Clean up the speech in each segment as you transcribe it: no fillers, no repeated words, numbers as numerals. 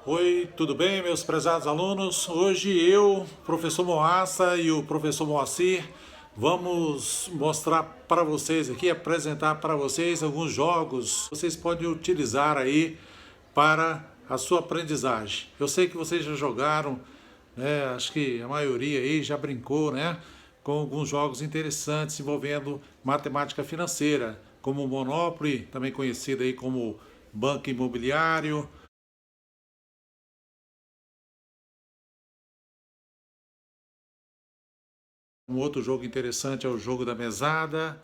Oi, tudo bem, meus prezados alunos? Hoje eu, professor Moassa e o professor Moacir vamos mostrar para vocês aqui, apresentar para vocês alguns jogos que vocês podem utilizar aí para a sua aprendizagem. Eu sei que vocês já jogaram, né? Acho que a maioria aí já brincou, né? Com alguns jogos interessantes envolvendo matemática financeira, como o Monopoly, também conhecido aí como Banco Imobiliário. Um outro jogo interessante é o jogo da mesada.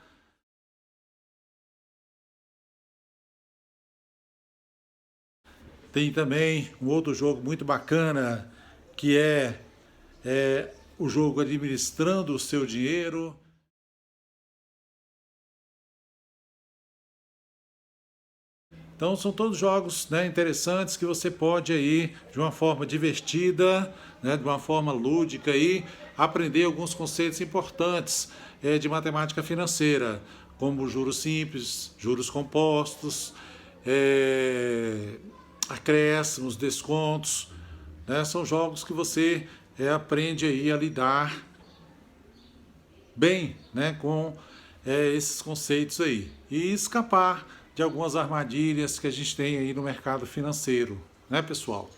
Tem também um outro jogo muito bacana que é o jogo administrando o seu dinheiro. Então são todos jogos, né, interessantes que você pode aí de uma forma divertida, né, de uma forma lúdica aí aprender alguns conceitos importantes de matemática financeira, como juros simples, juros compostos, é, acréscimos, descontos, né? São jogos que você aprende aí a lidar bem, né, com esses conceitos aí e escapar de algumas armadilhas que a gente tem aí no mercado financeiro, né, pessoal?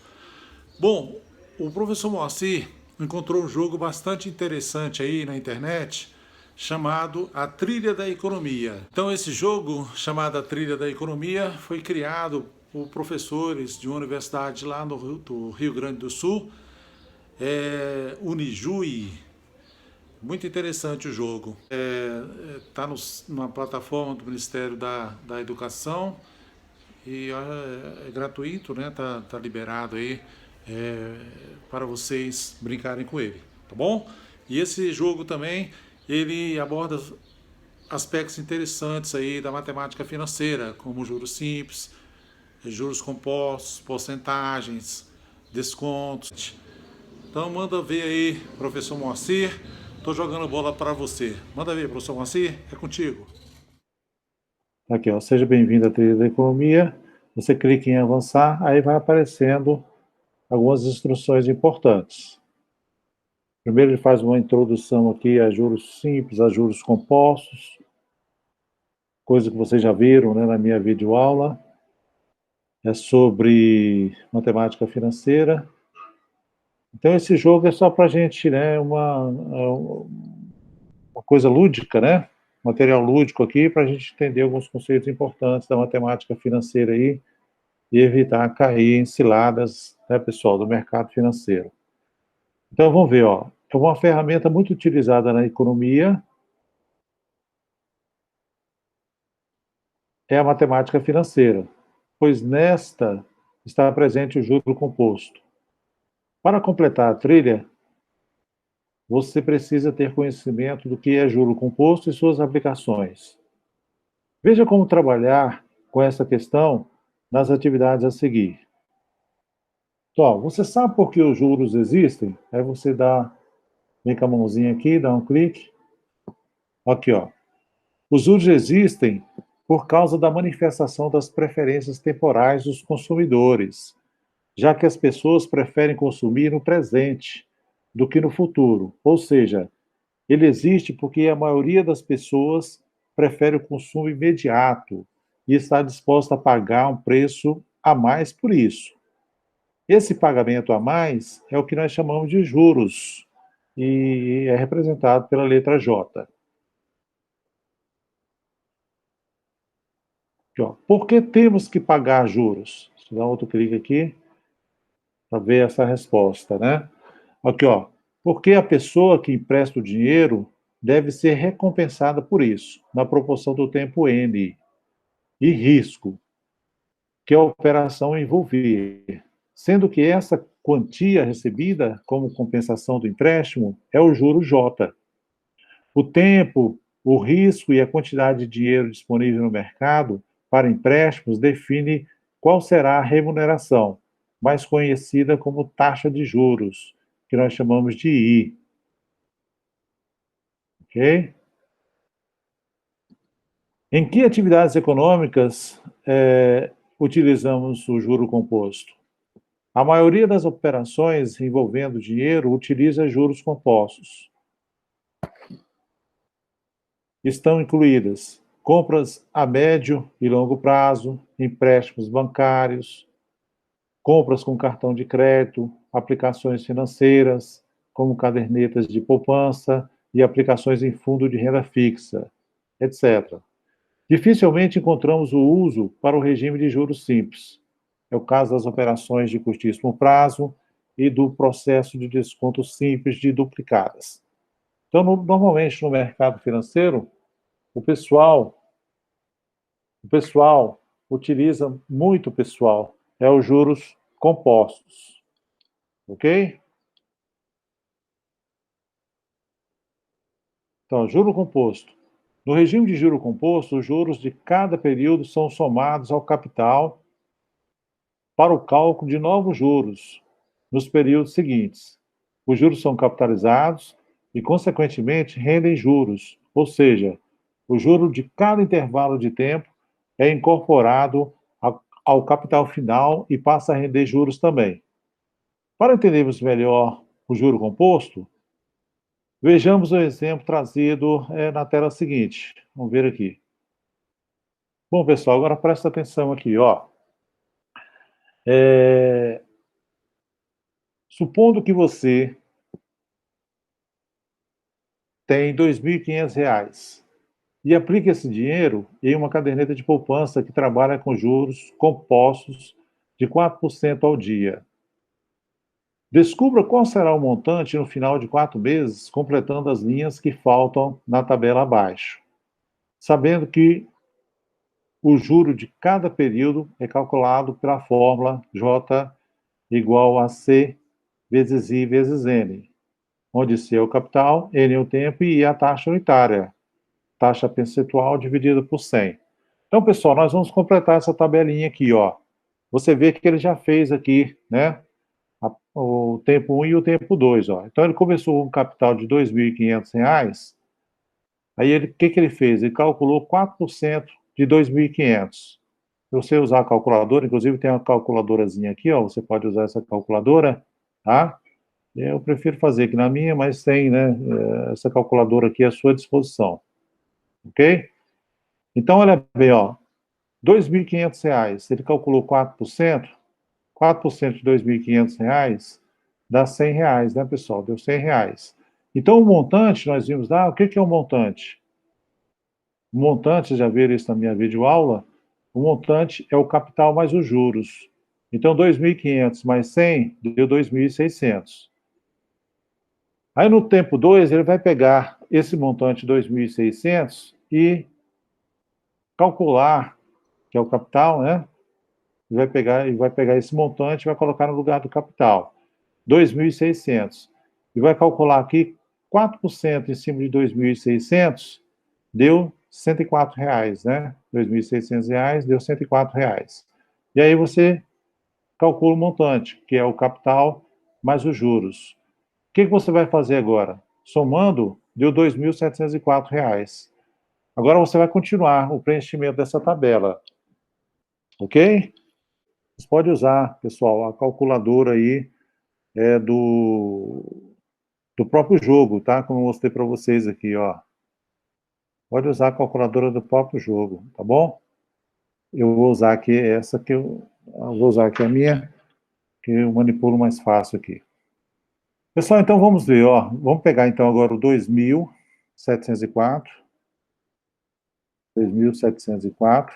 Bom, o professor Moacir encontrou um jogo bastante interessante aí na internet chamado A Trilha da Economia. Então esse jogo chamado A Trilha da Economia foi criado por professores de uma universidade lá do Rio Grande do Sul, Unijuí. Muito interessante o jogo. Está numa plataforma do Ministério da Educação e é gratuito, né? Tá liberado aí é, para vocês brincarem com ele, tá bom? E esse jogo também ele aborda aspectos interessantes aí da matemática financeira, como juros simples, juros compostos, porcentagens, descontos. Então manda ver aí, professor Moacir. Tô jogando bola para você. Manda ver, professor Moacir, é contigo. Aqui, ó, seja bem-vindo à trilha da economia. Você clica em avançar, aí vai aparecendo algumas instruções importantes. Primeiro ele faz uma introdução aqui a juros simples, a juros compostos, coisa que vocês já viram, né, na minha videoaula. É sobre matemática financeira. Então esse jogo é só para a gente, né, uma coisa lúdica, né? Material lúdico aqui para a gente entender alguns conceitos importantes da matemática financeira aí e evitar cair em ciladas, né, pessoal, do mercado financeiro. Então, vamos ver, ó, é uma ferramenta muito utilizada na economia, é a matemática financeira, pois nesta está presente o juro composto. Para completar a trilha, você precisa ter conhecimento do que é juro composto e suas aplicações. Veja como trabalhar com essa questão nas atividades a seguir. Então, você sabe por que os juros existem? Aí você vem com a mãozinha aqui, dá um clique. Aqui, ó. Os juros existem por causa da manifestação das preferências temporais dos consumidores, já que as pessoas preferem consumir no presente do que no futuro. Ou seja, ele existe porque a maioria das pessoas prefere o consumo imediato e está disposta a pagar um preço a mais por isso. Esse pagamento a mais é o que nós chamamos de juros e é representado pela letra J. Aqui, ó. Por que temos que pagar juros? Deixa eu dar outro clique aqui para ver essa resposta, né? Aqui, ó. Porque a pessoa que empresta o dinheiro deve ser recompensada por isso, na proporção do tempo N, e risco que a operação envolver, sendo que essa quantia recebida como compensação do empréstimo é o juro J. O tempo, o risco e a quantidade de dinheiro disponível no mercado para empréstimos define qual será a remuneração, mais conhecida como taxa de juros, que nós chamamos de I. Ok? Em que atividades econômicas utilizamos o juro composto? A maioria das operações envolvendo dinheiro utiliza juros compostos. Estão incluídas compras a médio e longo prazo, empréstimos bancários, compras com cartão de crédito, aplicações financeiras, como cadernetas de poupança e aplicações em fundo de renda fixa, etc. Dificilmente encontramos o uso para o regime de juros simples. É o caso das operações de curtíssimo prazo e do processo de desconto simples de duplicadas. Então, normalmente no mercado financeiro, o pessoal utiliza muito, pessoal, é os juros compostos, ok? Então, juro composto. No regime de juro composto, os juros de cada período são somados ao capital para o cálculo de novos juros nos períodos seguintes. Os juros são capitalizados e, consequentemente, rendem juros, ou seja, o juro de cada intervalo de tempo é incorporado ao capital final e passa a render juros também. Para entendermos melhor o juro composto, vejamos o exemplo trazido na tela seguinte. Vamos ver aqui. Bom, pessoal, agora presta atenção aqui, ó. Supondo que você tem R$ 2.500 e aplique esse dinheiro em uma caderneta de poupança que trabalha com juros compostos de 4% ao dia. Descubra qual será o montante no final de 4 meses, completando as linhas que faltam na tabela abaixo, sabendo que o juro de cada período é calculado pela fórmula J igual a C vezes I vezes N, onde C é o capital, N é o tempo e I é a taxa unitária, taxa percentual dividida por 100. Então, pessoal, nós vamos completar essa tabelinha aqui, ó. Você vê que ele já fez aqui, né, o tempo 1 e o tempo 2, ó. Então, ele começou com um capital de R$ 2.500, aí o que ele fez? Ele calculou 4% de 2.500. Se você usar a calculadora, inclusive tem uma calculadorazinha aqui, ó, você pode usar essa calculadora, tá? Eu prefiro fazer aqui na minha, mas tem, né, essa calculadora aqui à sua disposição, ok? Então, olha bem, ó, R$ 2.500, ele calculou 4%, 4% de R$ 2.500 dá R$ 100, né, pessoal? Deu R$ 100. Então, o montante, nós vimos lá, o que é o montante? O montante, já viram isso na minha videoaula? O montante é o capital mais os juros. Então, 2.500 mais 100 deu 2.600. Aí, no tempo 2, ele vai pegar esse montante 2.600 e calcular, que é o capital, né? Vai pegar esse montante e vai colocar no lugar do capital, 2.600. E vai calcular aqui 4% em cima de 2.600, deu R$ 104, né? R$ 2.600 deu R$ 104. E aí você calcula o montante, que é o capital mais os juros. O que você vai fazer agora? Somando, deu R$ 2.704. Agora você vai continuar o preenchimento dessa tabela, ok? Você pode usar, pessoal, a calculadora aí do próprio jogo, tá? Como eu mostrei para vocês aqui, ó. Pode usar a calculadora do próprio jogo, tá bom? Eu vou usar aqui essa que eu vou usar aqui a minha, que eu manipulo mais fácil aqui. Pessoal, então vamos ver, ó. Vamos pegar então agora o 2.704. 2.704.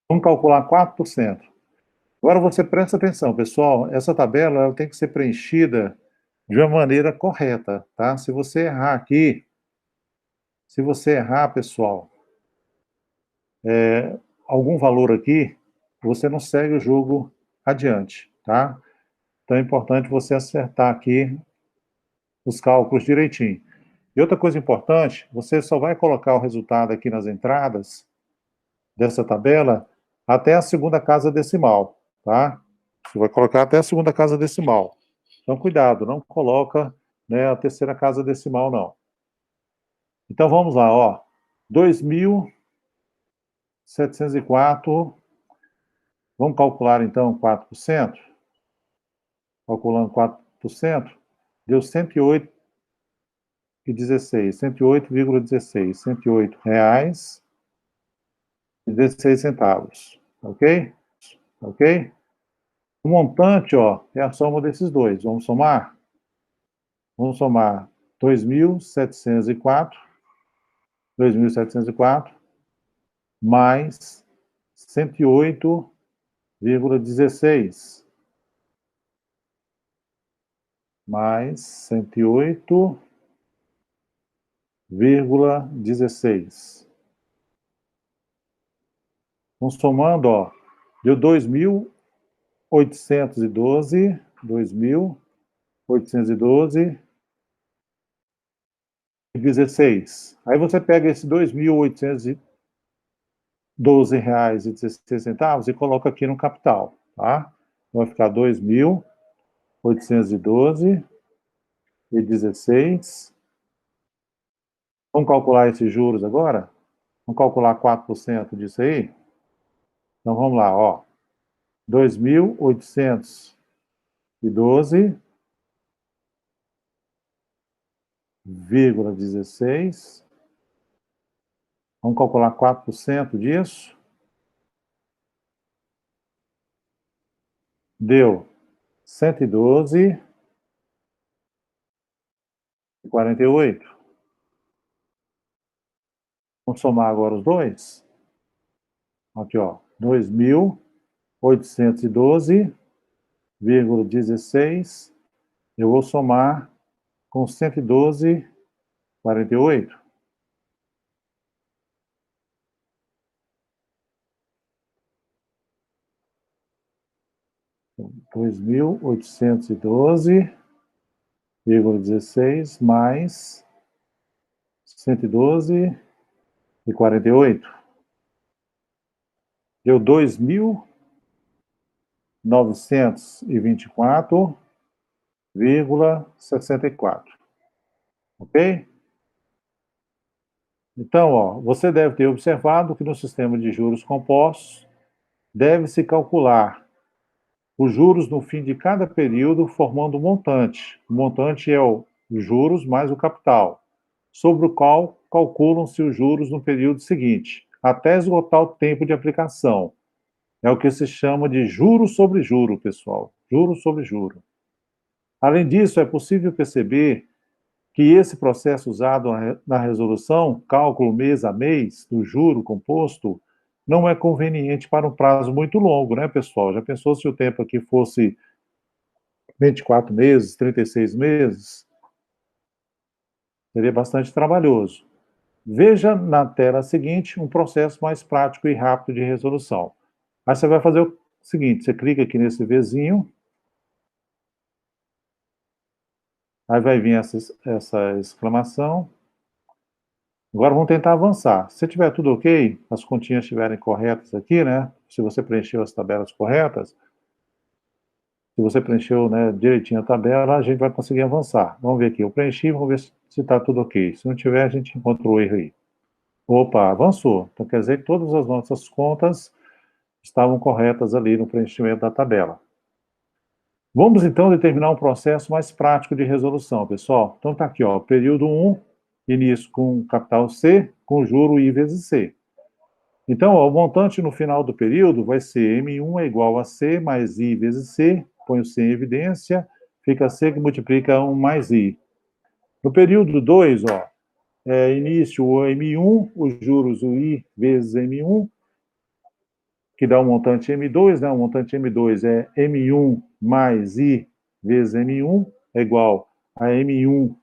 Vamos calcular 4%. Agora você presta atenção, pessoal, essa tabela ela tem que ser preenchida de uma maneira correta, tá? Se você errar, pessoal, algum valor aqui, você não segue o jogo adiante, tá? Então é importante você acertar aqui os cálculos direitinho. E outra coisa importante, você só vai colocar o resultado aqui nas entradas dessa tabela até a segunda casa decimal, tá? Você vai colocar até a segunda casa decimal. Então, cuidado, não coloca, né, a terceira casa decimal, não. Então, vamos lá, ó. 2.704 Vamos calcular, então, 4%? Calculando 4%, deu 108,16. 108,16. R$108,16. Ok? Ok? O montante, ó, é a soma desses dois. Vamos somar? Vamos somar 2.704 mais 108,16. Mais 108,16. Vamos somando, ó, deu 2.812, 2.812,16. Aí você pega esse R$2.812,16 e coloca aqui no capital, tá? Vai ficar 2.812,16. Vamos calcular esses juros agora? Vamos calcular 4% disso aí? Então vamos lá, ó. 2.812,16. Vamos calcular 4% disso. Deu 112,48. Vamos somar agora os dois. Aqui, ó. 2.812,16. Eu vou somar com 112,48. 2.812,16 mais 112,48. Deu 2.924,64. Ok? Então, ó, você deve ter observado que no sistema de juros compostos deve-se calcular os juros no fim de cada período formando um montante. O montante é o juros mais o capital, sobre o qual calculam-se os juros no período seguinte, até esgotar o tempo de aplicação. É o que se chama de juro sobre juro, pessoal. Juro sobre juro. Além disso, é possível perceber que esse processo usado na resolução, cálculo mês a mês, do juro composto, não é conveniente para um prazo muito longo, né, pessoal? Já pensou se o tempo aqui fosse 24 meses, 36 meses? Seria bastante trabalhoso. Veja na tela seguinte um processo mais prático e rápido de resolução. Aí você vai fazer o seguinte, você clica aqui nesse Vzinho, aí vai vir essa exclamação. Agora vamos tentar avançar. Se tiver tudo ok, as continhas estiverem corretas aqui, né? Se você preencheu as tabelas corretas, se você preencheu, né, direitinho a tabela, a gente vai conseguir avançar. Vamos ver aqui, eu preenchi, vamos ver se está tudo ok. Se não tiver, a gente encontra o erro aí. Opa, avançou. Então quer dizer que todas as nossas contas estavam corretas ali no preenchimento da tabela. Vamos então determinar um processo mais prático de resolução, pessoal. Então está aqui, ó, período 1, início com capital C, com juro I vezes C. Então, ó, o montante no final do período vai ser M1 é igual a C mais I vezes C, põe o C em evidência, fica C que multiplica 1 mais I. No período 2, ó, início o M1, os juros o I vezes M1, que dá o montante M2, né? O montante M2 é M1 mais I vezes M1, é igual a M1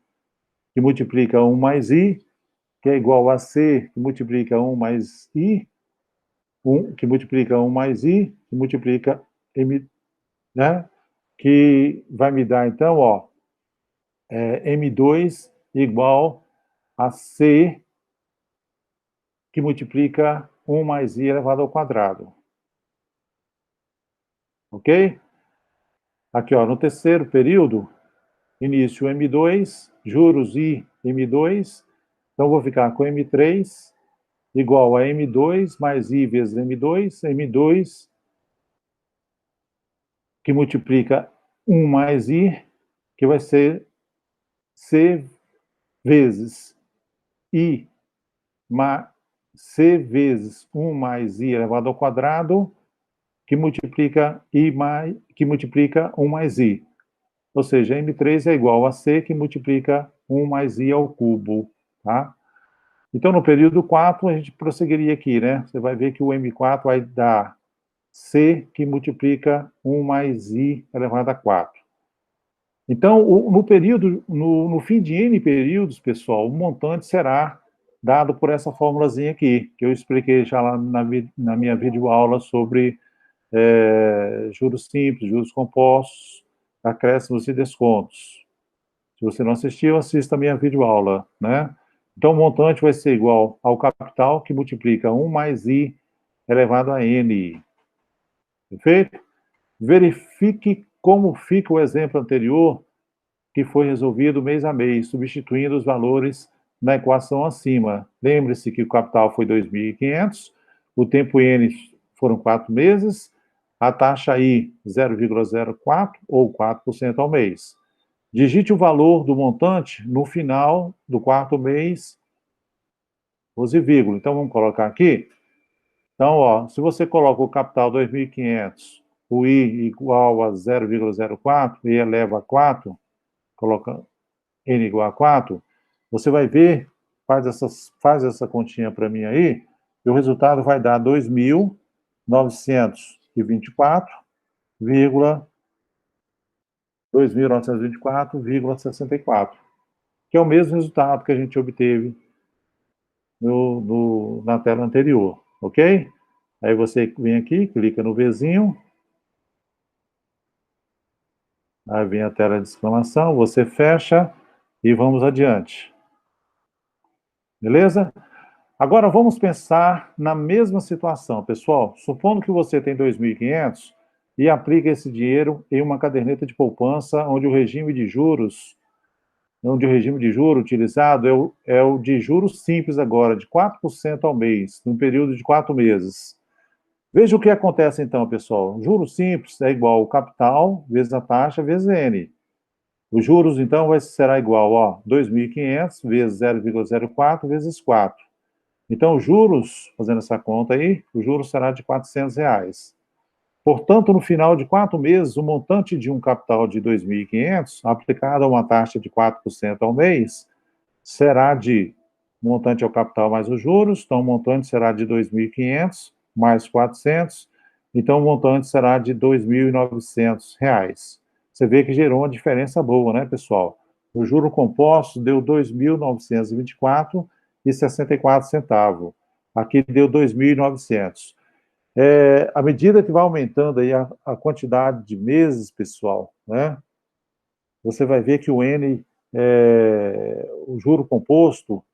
que multiplica 1 mais I, que é igual a C que multiplica 1 mais I, que multiplica 1 mais I, que multiplica M, né? Que vai me dar, então, ó, M2 igual a C que multiplica 1 mais I elevado ao quadrado. Ok? Aqui, ó, no terceiro período, início M2, juros I, M2. Então, vou ficar com M3 igual a M2 mais I vezes M2. M2 que multiplica 1 mais I, que vai ser C vezes I, C vezes 1 mais I elevado ao quadrado, que multiplica 1 mais I. Ou seja, M3 é igual a C, que multiplica 1 mais I ao cubo, tá? Então, no período 4, a gente prosseguiria aqui, né? Você vai ver que o M4 vai dar C, que multiplica 1 mais I elevado a 4. Então, no fim de N períodos, pessoal, o montante será dado por essa formulazinha aqui, que eu expliquei já lá na minha videoaula sobre juros simples, juros compostos, acréscimos e descontos. Se você não assistiu, assista a minha videoaula, né? Então, o montante vai ser igual ao capital, que multiplica 1 mais I elevado a N. Perfeito? Verifique como fica o exemplo anterior, que foi resolvido mês a mês, substituindo os valores na equação acima. Lembre-se que o capital foi 2.500, o tempo N foram 4 meses, a taxa I 0,04 ou 4% ao mês. Digite o valor do montante no final do quarto mês, use vírgula. Então, vamos colocar aqui. Então, ó, se você coloca o capital 2.500, o I igual a 0,04 e eleva a 4, coloca N igual a 4, você vai ver, faz essa continha para mim aí, e o resultado vai dar 2.924,64, que é o mesmo resultado que a gente obteve na tela anterior, ok? Aí você vem aqui, clica no Vzinho, aí vem a tela de exclamação, você fecha e vamos adiante. Beleza? Agora vamos pensar na mesma situação, pessoal. Supondo que você tem 2.500 e aplica esse dinheiro em uma caderneta de poupança onde o regime de juros utilizado é o de juros simples agora, de 4% ao mês, num período de 4 meses. Veja o que acontece então, pessoal. Juros simples é igual ao capital vezes a taxa vezes N. Os juros, então, será igual a 2.500 vezes 0,04 vezes 4. Então, os juros, fazendo essa conta aí, o juros será de R$400. Portanto, no final de 4 meses, o montante de um capital de 2.500, aplicado a uma taxa de 4% ao mês, será de montante ao capital mais os juros, então o montante será de 2.500 mais 400, então o montante será de R$2.900. Você vê que gerou uma diferença boa, né, pessoal? O juro composto deu 2.924,64 centavos. Aqui deu 2.900. À medida que vai aumentando aí a quantidade de meses, pessoal, né, você vai ver que o juro composto,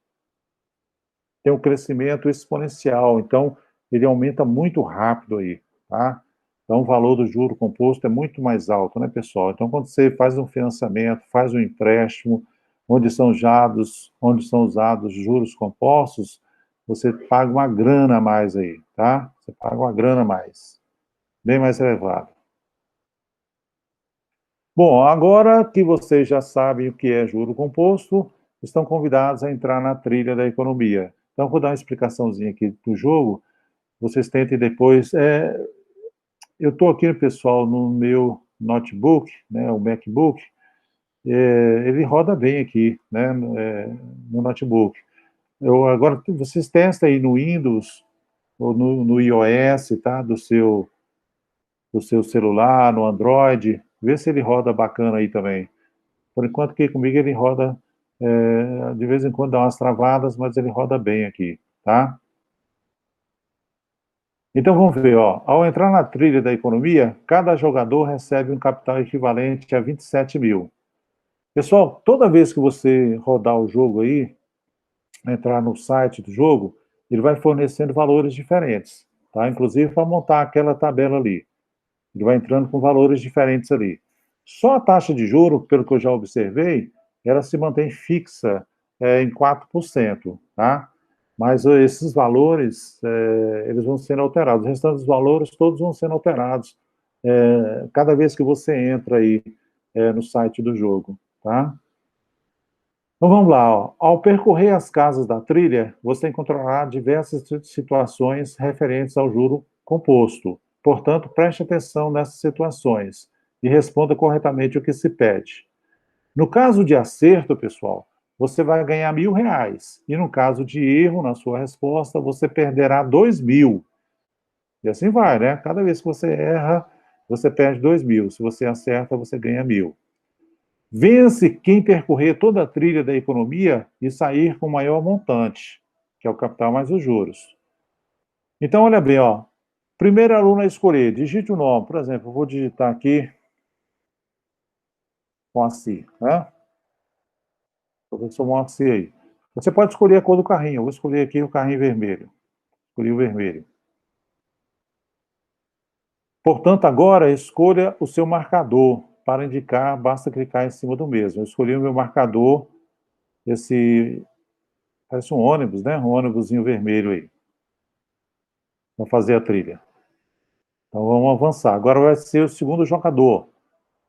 tem um crescimento exponencial, então ele aumenta muito rápido aí, tá? Então o valor do juro composto é muito mais alto, né, pessoal? Então quando você faz um financiamento, faz um empréstimo, onde são usados juros compostos, você paga uma grana a mais aí, tá? Você paga uma grana a mais, bem mais elevada. Bom, agora que vocês já sabem o que é juro composto, estão convidados a entrar na trilha da economia. Então, vou dar uma explicaçãozinha aqui do jogo, vocês tentem depois. Eu estou aqui, pessoal, no meu notebook, né, o MacBook, ele roda bem aqui, né, no notebook. Agora, vocês testem aí no Windows ou no iOS, tá, do seu celular, no Android, vê se ele roda bacana aí também. Por enquanto, aqui comigo ele roda, de vez em quando dá umas travadas, mas ele roda bem aqui, tá? Então vamos ver, ó. Ao entrar na trilha da economia, cada jogador recebe um capital equivalente a 27 mil. Pessoal, toda vez que você rodar o jogo aí, entrar no site do jogo, ele vai fornecendo valores diferentes, tá? Inclusive para montar aquela tabela ali. Ele vai entrando com valores diferentes ali. Só a taxa de juro, pelo que eu já observei, ela se mantém fixa em 4%, tá? Mas esses valores, eles vão sendo alterados. O restante dos valores, todos vão sendo alterados cada vez que você entra aí no site do jogo, tá? Então vamos lá, ó. Ao percorrer as casas da trilha, você encontrará diversas situações referentes ao juro composto. Portanto, preste atenção nessas situações e responda corretamente o que se pede. No caso de acerto, pessoal, você vai ganhar R$ 1.000. E no caso de erro na sua resposta, você perderá 2.000. E assim vai, né? Cada vez que você erra, você perde 2.000. Se você acerta, você ganha 1.000. Vence quem percorrer toda a trilha da economia e sair com o maior montante, que é o capital mais os juros. Então, olha bem, ó. Primeiro aluno a escolher, digite o nome. Por exemplo, eu vou digitar aqui Moacir, né? Professor Moacir aí. Você pode escolher a cor do carrinho. Eu vou escolher aqui o carrinho vermelho. Escolhi o vermelho. Portanto, agora escolha o seu marcador. Para indicar, basta clicar em cima do mesmo. Eu escolhi o meu marcador, esse parece um ônibus, né? Um ônibusinho vermelho aí. Vou fazer a trilha. Então vamos avançar. Agora vai ser o segundo jogador.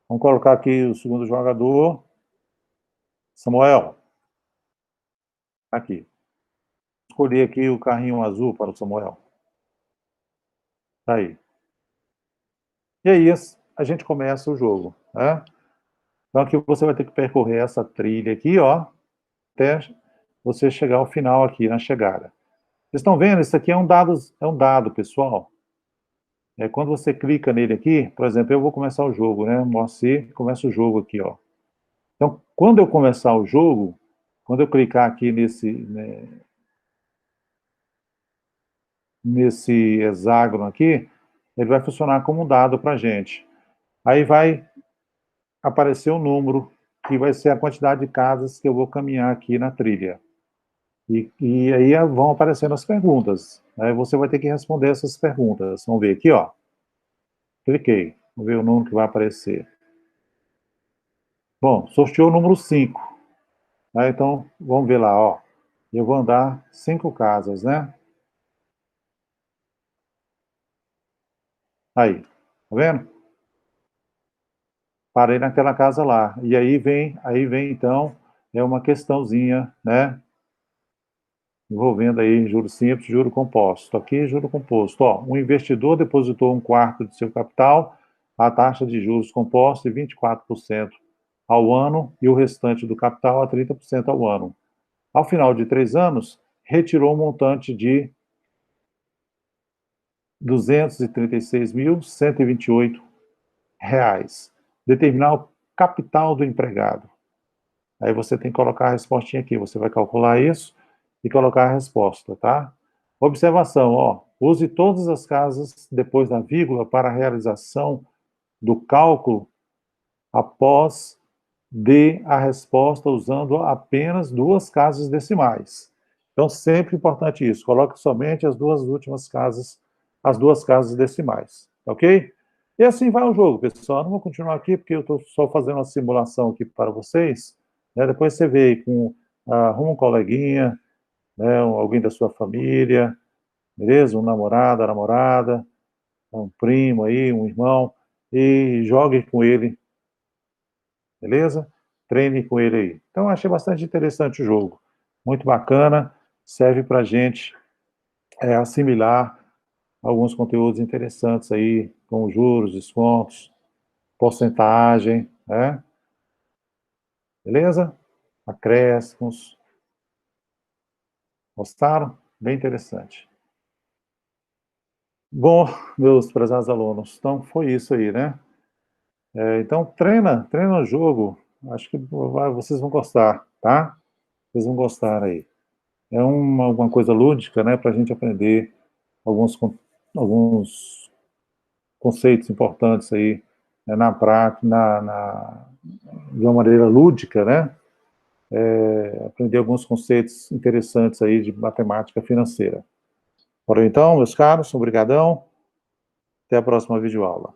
Vamos colocar aqui o segundo jogador. Samuel. Aqui. Escolhi aqui o carrinho azul para o Samuel. Tá aí. E aí a gente começa o jogo, né? Então aqui você vai ter que percorrer essa trilha aqui, ó, até você chegar ao final aqui na chegada. Vocês estão vendo? Isso aqui é um dado, pessoal. Quando você clica nele aqui, por exemplo, eu vou começar o jogo, né? Moacir, começa o jogo aqui, ó. Então, quando eu começar o jogo, quando eu clicar aqui nesse hexágono aqui, ele vai funcionar como um dado para a gente. Aí vai aparecer um número, que vai ser a quantidade de casas que eu vou caminhar aqui na trilha. E aí vão aparecendo as perguntas. Aí você vai ter que responder essas perguntas. Vamos ver aqui, ó. Cliquei. Vamos ver o número que vai aparecer. Bom, sorteou o número 5. Então, vamos ver lá, ó. Eu vou andar 5 casas, né? Aí, tá vendo? Parei naquela casa lá. E aí vem então, uma questãozinha, né? Envolvendo aí juro simples, juro composto. Aqui, juro composto. Ó, um investidor depositou 1/4 de seu capital, a taxa de juros composta de 24% ao ano e o restante do capital a 30% ao ano. Ao final de 3 anos, retirou um montante de R$ 236.128. Determinar o capital do empregado. Aí você tem que colocar a respostinha aqui. Você vai calcular isso e colocar a resposta, tá? Observação, ó. Use todas as casas depois da vírgula para a realização do cálculo após dê a resposta usando apenas 2 casas decimais. Então, sempre importante isso. Coloque somente as 2 últimas casas, as 2 casas decimais, ok? E assim vai o jogo, pessoal. Eu não vou continuar aqui, porque eu estou só fazendo uma simulação aqui para vocês. Né? Depois você vê com arruma um coleguinha, né? Alguém da sua família, beleza? Um namorado, a namorada, um primo aí, um irmão, e jogue com ele, beleza? Treine com ele aí. Então, achei bastante interessante o jogo. Muito bacana, serve para a gente assimilar alguns conteúdos interessantes aí, como juros, descontos, porcentagem, né? Beleza? Acréscimos. Gostaram? Bem interessante. Bom, meus prezados alunos, então foi isso aí, né? Então treina o jogo. Acho que vocês vão gostar, tá? Vocês vão gostar aí. É uma coisa lúdica, né? Para a gente aprender alguns conceitos importantes aí, né, na prática, de uma maneira lúdica, né? Aprender alguns conceitos interessantes aí de matemática financeira. Ora então, meus caros, obrigadão. Até a próxima videoaula.